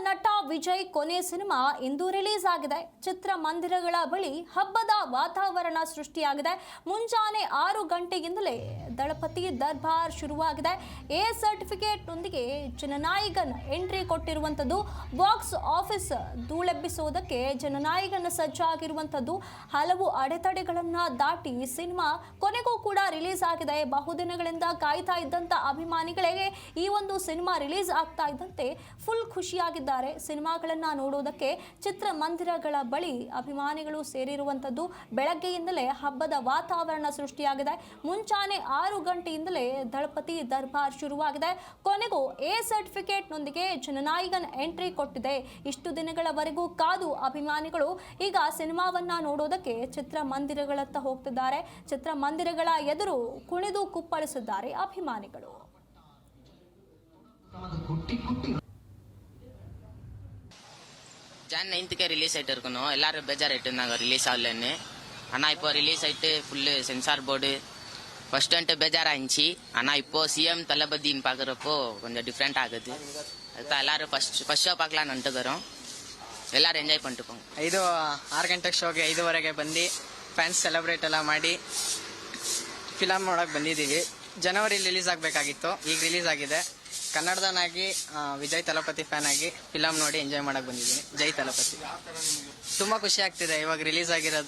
ನಟ ವಿಜಯ್ ಕೊನೆ ಸಿನಿಮಾ ಇಂದು ರಿಲೀಸ್ ಆಗಿದೆ. ಚಿತ್ರಮಂದಿರಗಳ ಬಳಿ ಹಬ್ಬದ ವಾತಾವರಣ ಸೃಷ್ಟಿಯಾಗಿದೆ. ಮುಂಜಾನೆ 6 ಗಂಟೆಯಿಂದಲೇ ದಳಪತಿ ದರ್ಬಾರ್ ಶುರುವಾಗಿದೆ. ಎ ಸರ್ಟಿಫಿಕೇಟ್ನೊಂದಿಗೆ ಜನನಾಯಕನ್ ಎಂಟ್ರಿ ಕೊಟ್ಟಿರುವಂಥದ್ದು. ಬಾಕ್ಸ್ ಆಫೀಸ್ ಧೂಳೆಬ್ಬಿಸೋದಕ್ಕೆ ಜನನಾಯಕನ್ ಸಜ್ಜಾಗಿರುವಂಥದ್ದು. ಹಲವು ಅಡೆತಡೆಗಳನ್ನು ದಾಟಿ ಸಿನಿಮಾ ಕೊನೆಗೂ ಕೂಡ ರಿಲೀಸ್ ಆಗಿದೆ. ಬಹುದಿನಗಳಿಂದ ಕಾಯ್ತಾ ಇದ್ದಂಥ ಅಭಿಮಾನಿಗಳಿಗೆ ಈ ಒಂದು ಸಿನಿಮಾ ರಿಲೀಸ್ ಆಗ್ತಾ ಇದ್ದಂತೆ ಫುಲ್ ಖುಷಿಯಾಗಿದ್ದಾರೆ. ಸಿನಿಮಾಗಳನ್ನು ನೋಡೋದಕ್ಕೆ ಚಿತ್ರಮಂದಿರಗಳ ಬಳಿ ಅಭಿಮಾನಿಗಳು ಸೇರಿರುವಂಥದ್ದು. ಬೆಳಗ್ಗೆಯಿಂದಲೇ ಹಬ್ಬದ ವಾತಾವರಣ ಸೃಷ್ಟಿಯಾಗಿದೆ. ಮುಂಚಾನೆ 6 ಗಂಟೆಯಿಂದಲೇ ದಳಪತಿ ದರ್ಬಾರ್ ಶುರುವಾಗಿದೆ. ಕೊನೆಗೂ ಎ ಸರ್ಟಿಫಿಕೇಟ್ನೊಂದಿಗೆ ಜನನಾಯಕನ್ ಎಂಟ್ರಿ ಕೊಟ್ಟಿದೆ. ಇಷ್ಟು ದಿನಗಳವರೆಗೂ ಕಾದು ಅಭಿಮಾನಿಗಳು ಈಗ ಸಿನಿಮಾವನ್ನ ನೋಡೋದಕ್ಕೆ ಚಿತ್ರಮಂದಿರಗಳತ್ತ ಹೋಗ್ತಿದ್ದಾರೆ. ಚಿತ್ರಮಂದಿರಗಳ ಎದುರು ಕುಣಿದು ಕುಪ್ಪಳಿಸಿದ್ದಾರೆ ಅಭಿಮಾನಿಗಳು. ஜான் 9க்கு ரிலீஸ் ஆகிட்டு இருக்கணும். எல்லாரும் பேஜாராயிட்டு இருந்தாங்க ரிலீஸ் ஆகலன்னு. ஆனால் இப்போ ரிலீஸ் ஆகிட்டு ஃபுல்லு சென்சார் போர்டு ஃபர்ஸ்ட் வந்துட்டு பேஜாராகிச்சு. ஆனால் இப்போ சிஎம் தளபதின்னு பார்க்குறப்போ கொஞ்சம் டிஃப்ரெண்ட் ஆகுது. அதுதான் எல்லாரும் ಫಸ್ಟ್ ಶೋ பார்க்கலான்னு வந்துட்டுக்கிறோம். ಎಲ್ಲರೂ ಎಂಜಾಯ್ பண்ணிட்டு போங்க. 6 ಗಂಟೆಗೆ ಶೋಗೆ 5:15 ಬಂದು ಫ್ಯಾನ್ಸ್ ಸೆಲೆಬ್ರೇಟ್ ಎಲ್ಲ ಮಾಡಿ ಫಿಲಮ್ ನೋಡೋಕೆ ಬಂದಿದ್ದೀವಿ. ಜನವರಿ ರಿಲೀಸ್ ಆಗಬೇಕಾಗಿತ್ತು, ಈಗ ರಿಲೀಸ್ ಆಗಿದೆ. ಕನ್ನಡದವನಾಗಿ ವಿಜಯ್ ತಲಪತಿ ಫ್ಯಾನ್ ಆಗಿ ಫಿಲಮ್ ನೋಡಿ ಎಂಜಾಯ್ ಮಾಡಕ್ ಬಂದಿದ್ದೀನಿ. ಜೈ ತಲಪತಿ. ತುಂಬಾ ಖುಷಿ ಆಗ್ತಿದೆ ಇವಾಗ ರಿಲೀಸ್ ಆಗಿರೋದು.